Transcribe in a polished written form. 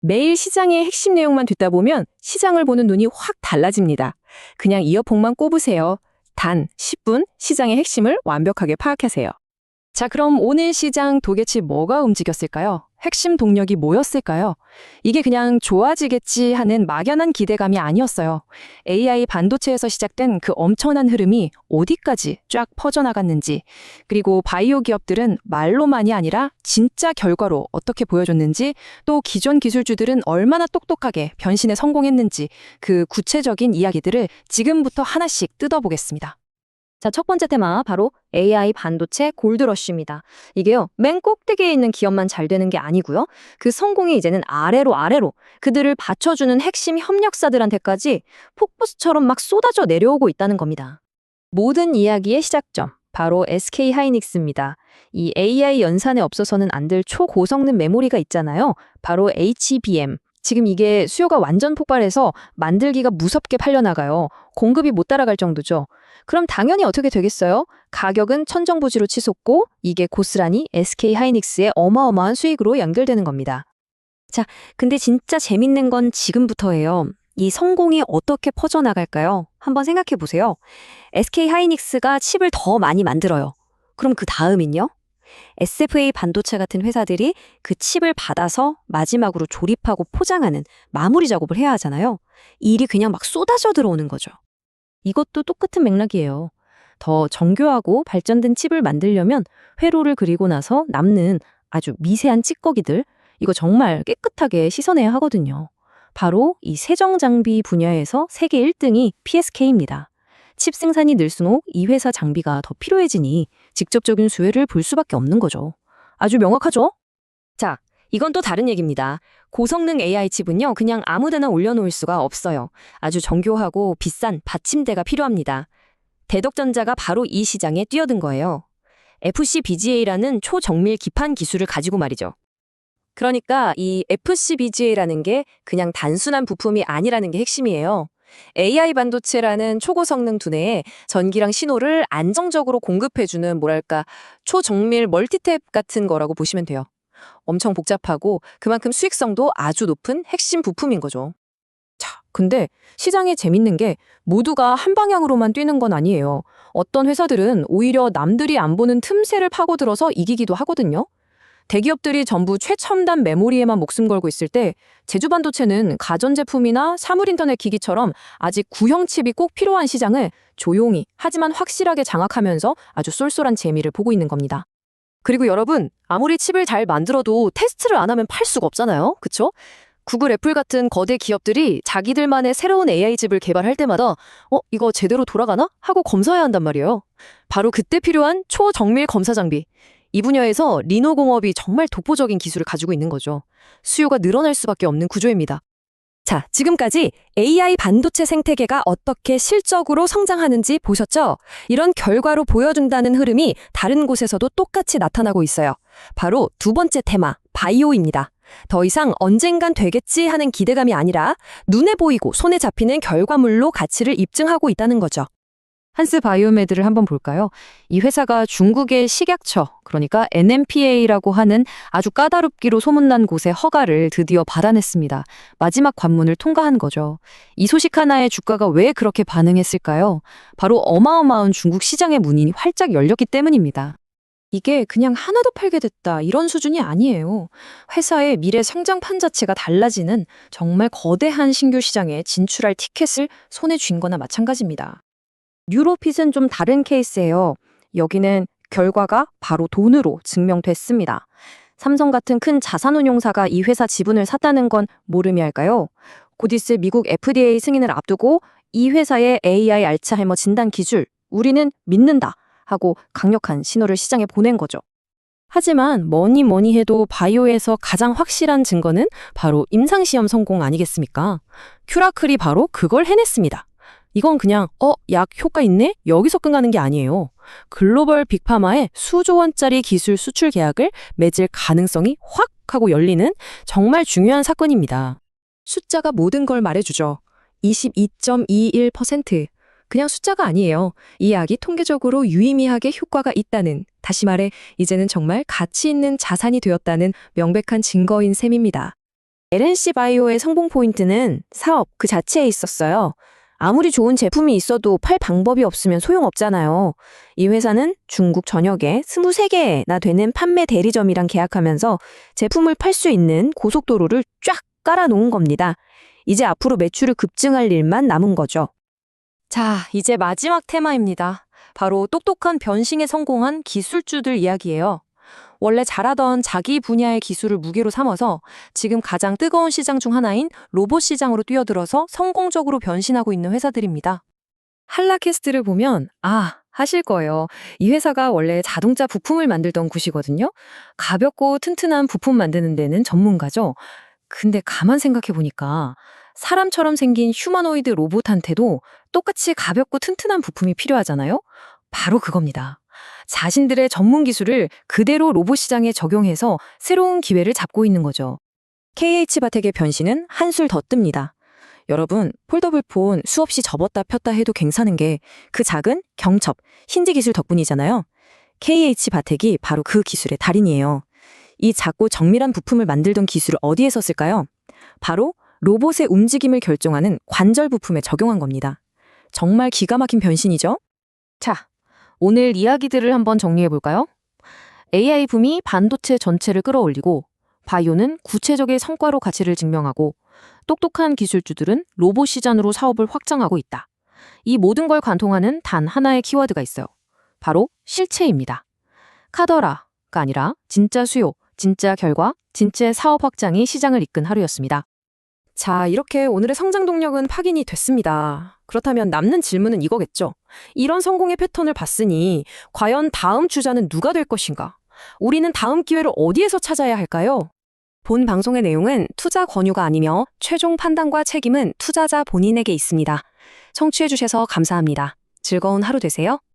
매일 시장의 핵심 내용만 듣다 보면 시장을 보는 눈이 확 달라집니다. 그냥 이어폰만 꼽으세요. 단 10분 시장의 핵심을 완벽하게 파악하세요. 자, 그럼 오늘 시장 도대체 뭐가 움직였을까요? 핵심 동력이 뭐였을까요? 이게 그냥 좋아지겠지 하는 막연한 기대감이 아니었어요. AI 반도체에서 시작된 그 엄청난 흐름이 어디까지 쫙 퍼져나갔는지, 그리고 바이오 기업들은 말로만이 아니라 진짜 결과로 어떻게 보여줬는지, 또 기존 기술주들은 얼마나 똑똑하게 변신에 성공했는지 그 구체적인 이야기들을 지금부터 하나씩 뜯어보겠습니다. 자, 첫 번째 테마 바로 AI 반도체 골드러쉬입니다. 이게요, 맨 꼭대기에 있는 기업만 잘 되는 게 아니고요. 그 성공이 이제는 아래로 그들을 받쳐주는 핵심 협력사들한테까지 폭포수처럼 막 쏟아져 내려오고 있다는 겁니다. 모든 이야기의 시작점, 바로 SK 하이닉스입니다. 이 AI 연산에 없어서는 안 될 초고성능 메모리가 있잖아요. 바로 HBM. 지금 이게 수요가 완전 폭발해서 만들기가 무섭게 팔려나가요. 공급이 못 따라갈 정도죠. 그럼 당연히 어떻게 되겠어요? 가격은 천정부지로 치솟고 이게 고스란히 SK 하이닉스의 어마어마한 수익으로 연결되는 겁니다. 자, 근데 진짜 재밌는 건 지금부터예요. 이 성공이 어떻게 퍼져나갈까요? 한번 생각해 보세요. SK 하이닉스가 칩을 더 많이 만들어요. 그럼 그 다음은요? SFA 반도체 같은 회사들이 그 칩을 받아서 마지막으로 조립하고 포장하는 마무리 작업을 해야 하잖아요. 이 일이 그냥 막 쏟아져 들어오는 거죠. 이것도 똑같은 맥락이에요. 더 정교하고 발전된 칩을 만들려면 회로를 그리고 나서 남는 아주 미세한 찌꺼기들, 이거 정말 깨끗하게 씻어내야 하거든요. 바로 이 세정 장비 분야에서 세계 1등이 PSK입니다. 칩 생산이 늘수록 이 회사 장비가 더 필요해지니 직접적인 수혜를 볼 수밖에 없는 거죠. 아주 명확하죠? 자, 이건 또 다른 얘기입니다. 고성능 AI 칩은요, 그냥 아무데나 올려놓을 수가 없어요. 아주 정교하고 비싼 받침대가 필요합니다. 대덕전자가 바로 이 시장에 뛰어든 거예요. FCBGA라는 초정밀 기판 기술을 가지고 말이죠. 그러니까 이 FCBGA라는 게 그냥 단순한 부품이 아니라는 게 핵심이에요. AI 반도체라는 초고성능 두뇌에 전기랑 신호를 안정적으로 공급해주는 뭐랄까 초정밀 멀티탭 같은 거라고 보시면 돼요. 엄청 복잡하고 그만큼 수익성도 아주 높은 핵심 부품인 거죠. 자, 근데 시장에 재밌는 게 모두가 한 방향으로만 뛰는 건 아니에요. 어떤 회사들은 오히려 남들이 안 보는 틈새를 파고들어서 이기기도 하거든요. 대기업들이 전부 최첨단 메모리에만 목숨 걸고 있을 때 제주반도체는 가전제품이나 사물인터넷 기기처럼 아직 구형 칩이 꼭 필요한 시장을 조용히 하지만 확실하게 장악하면서 아주 쏠쏠한 재미를 보고 있는 겁니다. 그리고 여러분, 아무리 칩을 잘 만들어도 테스트를 안 하면 팔 수가 없잖아요. 그쵸? 구글, 애플 같은 거대 기업들이 자기들만의 새로운 AI 칩을 개발할 때마다 이거 제대로 돌아가나? 하고 검사해야 한단 말이에요. 바로 그때 필요한 초정밀 검사 장비. 이 분야에서 리노공업이 정말 독보적인 기술을 가지고 있는 거죠. 수요가 늘어날 수밖에 없는 구조입니다. 자, 지금까지 AI 반도체 생태계가 어떻게 실적으로 성장하는지 보셨죠? 이런 결과로 보여준다는 흐름이 다른 곳에서도 똑같이 나타나고 있어요. 바로 두 번째 테마, 바이오입니다. 더 이상 언젠간 되겠지 하는 기대감이 아니라 눈에 보이고 손에 잡히는 결과물로 가치를 입증하고 있다는 거죠. 한스 바이오메드를 한번 볼까요? 이 회사가 중국의 식약처, 그러니까 NMPA라고 하는 아주 까다롭기로 소문난 곳의 허가를 드디어 받아냈습니다. 마지막 관문을 통과한 거죠. 이 소식 하나에 주가가 왜 그렇게 반응했을까요? 바로 어마어마한 중국 시장의 문이 활짝 열렸기 때문입니다. 이게 그냥 하나 더 팔게 됐다 이런 수준이 아니에요. 회사의 미래 성장판 자체가 달라지는 정말 거대한 신규 시장에 진출할 티켓을 손에 쥔 거나 마찬가지입니다. 뉴로핏은 좀 다른 케이스예요. 여기는 결과가 바로 돈으로 증명됐습니다. 삼성 같은 큰 자산운용사가 이 회사 지분을 샀다는 건 모름이 할까요? 곧 있을 미국 FDA 승인을 앞두고 이 회사의 AI 알츠하이머 진단 기술, 우리는 믿는다 하고 강력한 신호를 시장에 보낸 거죠. 하지만 뭐니 해도 바이오에서 가장 확실한 증거는 바로 임상시험 성공 아니겠습니까? 큐라클이 바로 그걸 해냈습니다. 이건 그냥 약 효과 있네? 여기서 끝나는 게 아니에요. 글로벌 빅파마의 수조 원짜리 기술 수출 계약을 맺을 가능성이 확 하고 열리는 정말 중요한 사건입니다. 숫자가 모든 걸 말해주죠. 22.21%. 그냥 숫자가 아니에요. 이 약이 통계적으로 유의미하게 효과가 있다는, 다시 말해 이제는 정말 가치 있는 자산이 되었다는 명백한 증거인 셈입니다. LNC 바이오의 성공 포인트는 사업 그 자체에 있었어요. 아무리 좋은 제품이 있어도 팔 방법이 없으면 소용없잖아요. 이 회사는 중국 전역에 23개나 되는 판매 대리점이랑 계약하면서 제품을 팔 수 있는 고속도로를 쫙 깔아놓은 겁니다. 이제 앞으로 매출을 급증할 일만 남은 거죠. 자, 이제 마지막 테마입니다. 바로 똑똑한 변신에 성공한 기술주들 이야기예요. 원래 잘하던 자기 분야의 기술을 무기로 삼아서 지금 가장 뜨거운 시장 중 하나인 로봇 시장으로 뛰어들어서 성공적으로 변신하고 있는 회사들입니다. 한라캐스트를 보면 하실 거예요. 이 회사가 원래 자동차 부품을 만들던 곳이거든요. 가볍고 튼튼한 부품 만드는 데는 전문가죠. 근데 가만 생각해 보니까 사람처럼 생긴 휴머노이드 로봇한테도 똑같이 가볍고 튼튼한 부품이 필요하잖아요. 바로 그겁니다. 자신들의 전문 기술을 그대로 로봇 시장에 적용해서 새로운 기회를 잡고 있는 거죠. KH바텍의 변신은 한술 더 뜹니다. 여러분, 폴더블폰 수없이 접었다 폈다 해도 괜찮은 게 그 작은 경첩, 힌지 기술 덕분이잖아요. KH바텍이 바로 그 기술의 달인이에요. 이 작고 정밀한 부품을 만들던 기술을 어디에 썼을까요? 바로 로봇의 움직임을 결정하는 관절 부품에 적용한 겁니다. 정말 기가 막힌 변신이죠? 자, 오늘 이야기들을 한번 정리해 볼까요? AI 붐이 반도체 전체를 끌어올리고, 바이오는 구체적인 성과로 가치를 증명하고, 똑똑한 기술주들은 로봇 시장으로 사업을 확장하고 있다. 이 모든 걸 관통하는 단 하나의 키워드가 있어요. 바로 실체입니다. 카더라가 아니라 진짜 수요, 진짜 결과, 진짜 사업 확장이 시장을 이끈 하루였습니다. 자, 이렇게 오늘의 성장 동력은 확인이 됐습니다. 그렇다면 남는 질문은 이거겠죠. 이런 성공의 패턴을 봤으니 과연 다음 주자는 누가 될 것인가? 우리는 다음 기회를 어디에서 찾아야 할까요? 본 방송의 내용은 투자 권유가 아니며 최종 판단과 책임은 투자자 본인에게 있습니다. 청취해주셔서 감사합니다. 즐거운 하루 되세요.